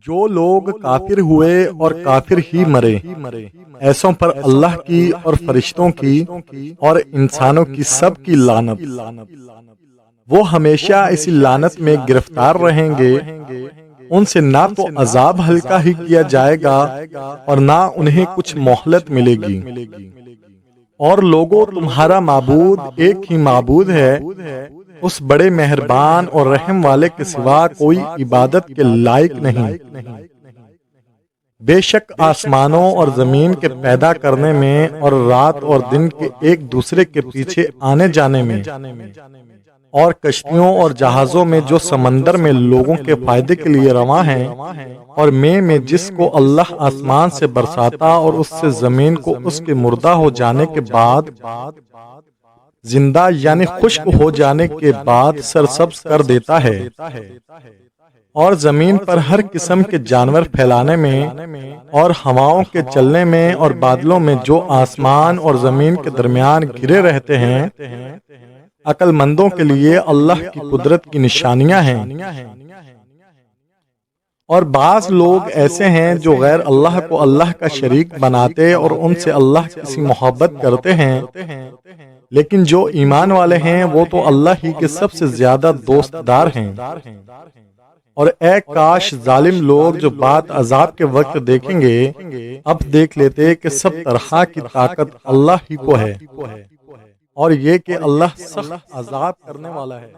جو لوگ کافر ہوئے اور کافر ہی مرے، ایسوں پر اللہ کی اور فرشتوں کی اور انسانوں کی سب کی لعنت۔ وہ ہمیشہ اسی لعنت میں گرفتار رہیں گے۔ ان سے نہ تو عذاب ہلکا ہی کیا جائے گا اور نہ انہیں کچھ مہلت ملے گی۔ اور لوگوں، تمہارا معبود ایک ہی معبود ہے، اس بڑے مہربان اور رحم والے کے سوا کوئی عبادت کے لائق نہیں۔ بے شک آسمانوں اور زمین کے پیدا کرنے میں اور رات اور دن کے ایک دوسرے کے پیچھے آنے جانے میں، اور کشتیوں اور جہازوں میں جو سمندر میں لوگوں کے فائدے کے لیے رواں ہیں، اور میں جس کو اللہ آسمان سے برساتا اور اس سے زمین کو اس کے مردہ ہو جانے کے بعد زندہ یعنی خشک ہو جانے کے بعد سرسبز کر دیتا ہے، اور زمین پر ہر قسم کے جانور پھیلانے میں اور ہواؤں کے چلنے میں اور بادلوں میں جو آسمان اور زمین کے درمیان گھرے رہتے ہیں، عقل مندوں کے لیے اللہ کی قدرت کی نشانیاں ہیں۔ اور بعض لوگ ایسے ہیں جو غیر اللہ کو اللہ کا شریک بناتے اور ان سے اللہ کی محبت کرتے ہیں، لیکن جو ایمان والے ہیں وہ تو اللہ ہی کے سب سے زیادہ دوست دار ہیں۔ اور اے کاش ظالم لوگ جو بات عذاب کے وقت دیکھیں گے اب دیکھ لیتے کہ سب طرح کی طاقت اللہ ہی کو ہے، اور یہ کہ اللہ سخت عذاب کرنے والا ہے۔